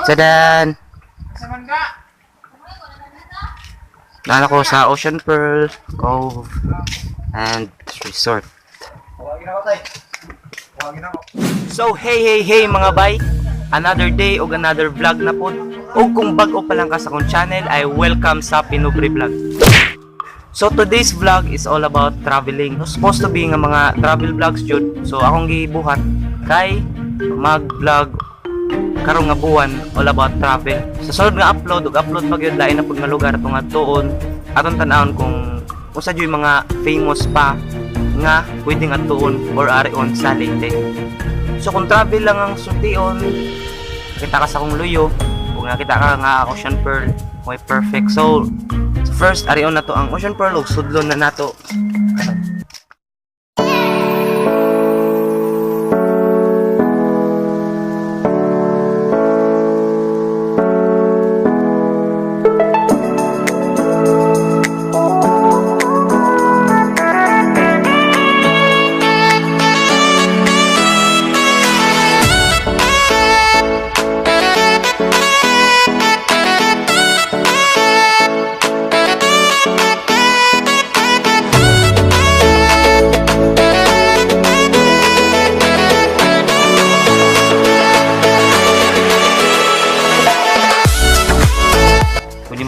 Tadan! Nala ko sa Ocean Pearl Cove and Resort. So hey mga bay, another day o another vlog na po. O kung bago pa lang ka sa akong channel, ay welcome sa Pinubre Vlog. So today's vlog is all about traveling. Supposed to be nga mga travel vlogs jud. So akong gibuhat kay mag-vlog karong nga buwan all about travel. Sa sunod nga upload pa gyud lain na pud nga lugar atong adtuon. Atong tan-awon kung usa jud mga famous pa nga pwedeng adtuon or arion sa Leyte. So kung travel lang ang sultion, kita ka sa akong luyo, kung nakita ka nga Ocean Pearl, may perfect. So first arion na to ang Ocean Pearl ug sudlon na nato.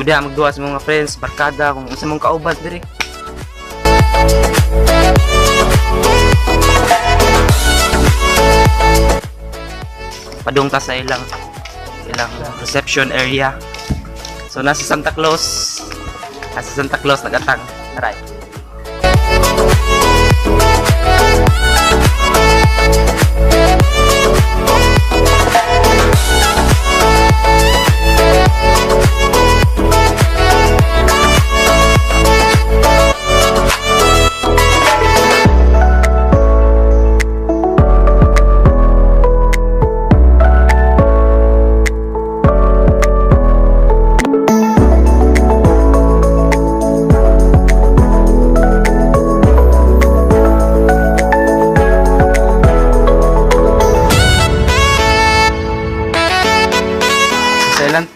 Muda magduwa sa mga friends, barkada, kung isa mong kaubat diri. Padung ta sa ilang reception area. So nasa Santa Claus nagatang. Aray.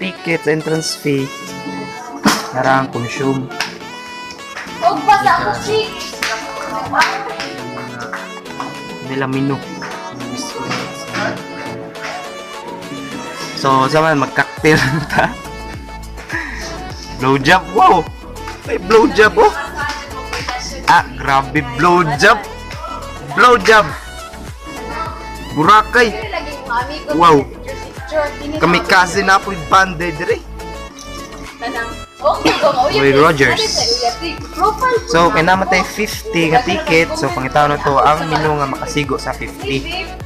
Ticket, entrance fee, narang consume. Nila menu. So, sama mag-cocktail ta. Blowjob, wow! May blowjob, oh! Ah, grabe, blowjob! Blowjob! Burakay! Wow! Kami kasi na po'y bande dire. Roy Rogers. So, kaya naman tayo 50 nga ticket. So, pangitaw na to ang menu nga makasigo sa 50.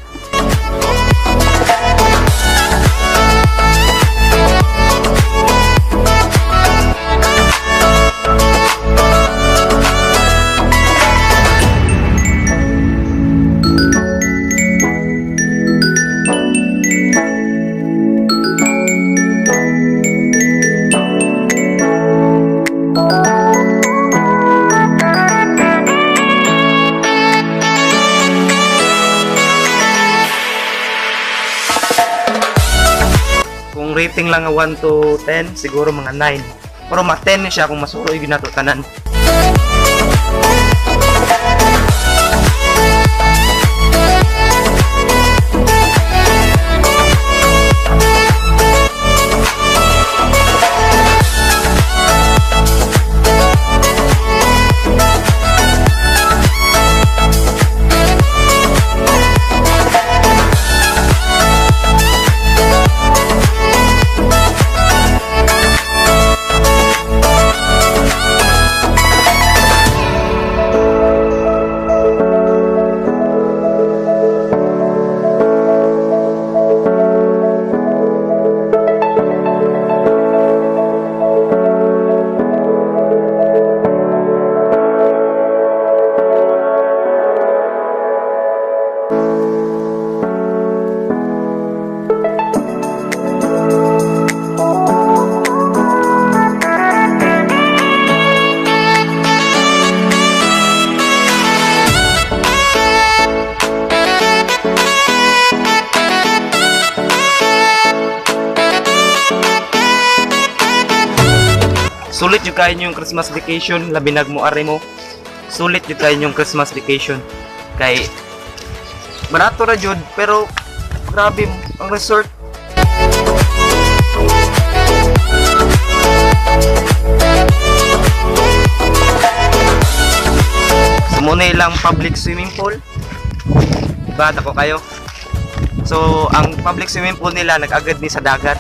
Rating lang nga 1 to 10, siguro mga 9. Pero mga 10 ni siya kung masuro yung ginato tanan. Sulit yung kayo yung Christmas vacation, labi nagmuari mo. Sulit yung kayo yung Christmas vacation. Kay barato ra jud, pero grabe ang resort. Muna ilang public swimming pool. Diba, dako kayo. So, ang public swimming pool nila nag-agad ni sa dagat.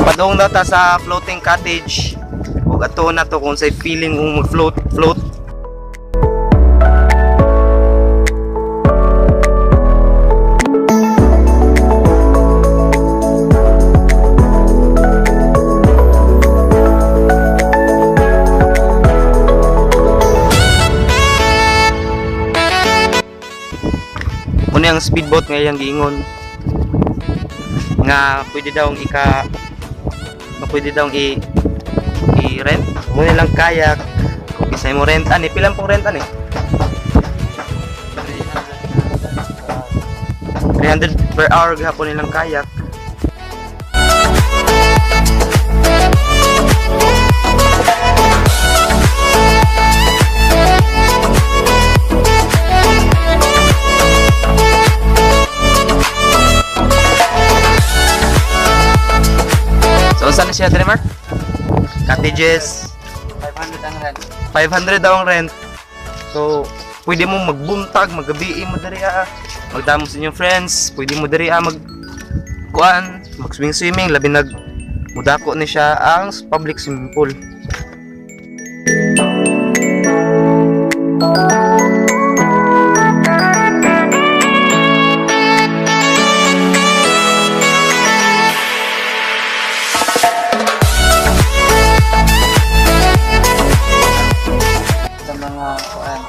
Padung na ta sa floating cottage. Ug ato na to kung say feeling mo mag-float. Muna yung speedboat ngayon giingon nga pwede daw i-rent. Muna lang kayak. Kung isay mo rentan eh. Pilang pong rentan eh? 300 per hour gahapon nilang kayak. So, saan na siya, Dreamer? Cottages. 500 ang rent. 500 daw ang rent. So, pwede mo magbuntag, maggabi mo diri magdamo sa inyong friends, pwede mo diri mag-swimming, labi mudako ni siya ang public swimming pool.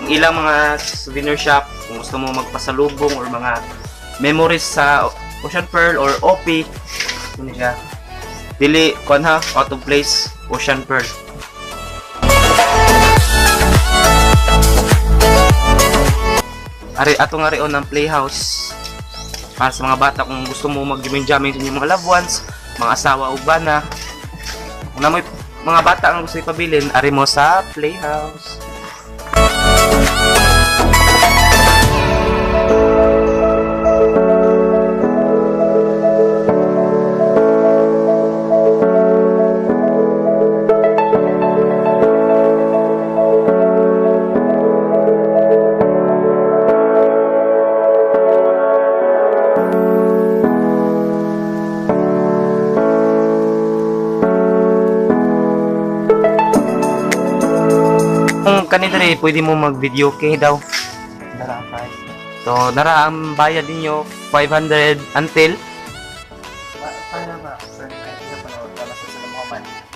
Ilang mga souvenir shop kung gusto mo magpasalubong or mga memories sa Ocean Pearl or OP, ano siya, dili kuan ha, out of place, Ocean Pearl. Ari ato nga rion ng playhouse para sa mga bata kung gusto mo mag-jamming sa inyong mga loved ones, mga asawa o bana. Kung na mo mga bata ang gusto ipabilin, ari mo sa playhouse. Kanina rin, pwede mo mag-video kay daw. So, nara ang bayad ninyo 500 until.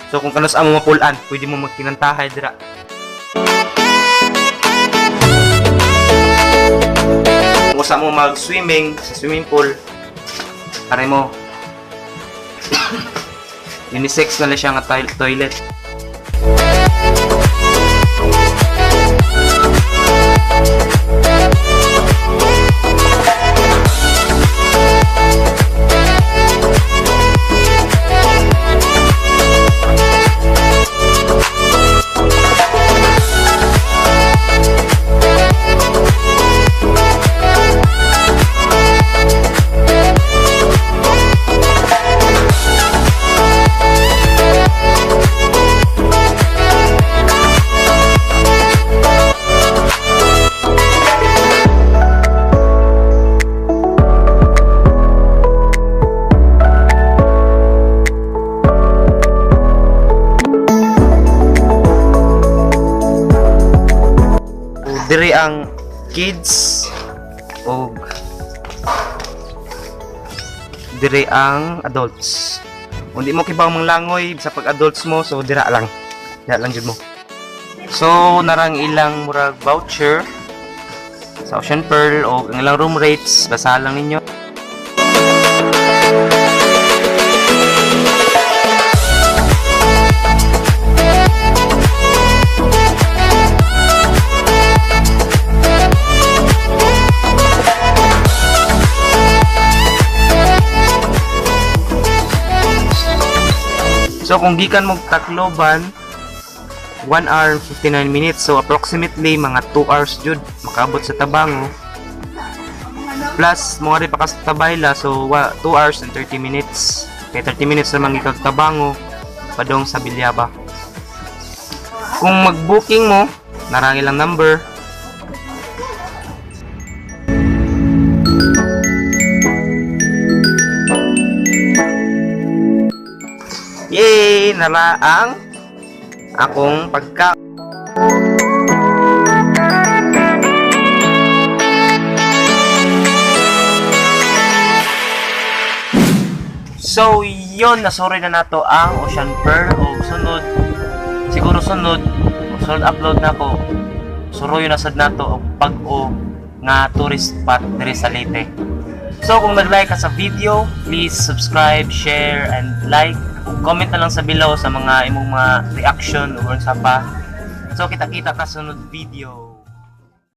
So, kung kanus ang mga pulan, pwede mo magkinantahay dira. Kung usa mo mag-swimming sa swimming pool, tari mo. Unisex na lang siya nga toilet. Diri ang kids o diri ang adults. Kung di mo kibaw mang langoy sa pag-adults mo, so dira lang jud mo. So narang ilang murag voucher sa Ocean Pearl o ang ilang room rates, basahan lang ninyo. So kung gikan mo Tacloban 1 hour and 59 minutes, so approximately mga 2 hours jud makabot sa Tabango. Plus mo rin pa ka sa Tabayla, so 2 hours and 30 minutes. Kaya 30 minutes naman ikag Tabango padong sa Bilyaba. Kung mag-booking mo, narangi lang number. Yay! Naraang akong pagka... So, yun, nasuri na nato ang Ocean Pearl o sunod, siguro sunod upload na ko, suruyo na sad nato og pag-o nga tourist spot diri sa Leyte. So, kung nag-like ka sa video, please subscribe, share, and like. Comment na lang sa below sa mga imong mga reaction or sa pa. So, kita-kita ka sunod video.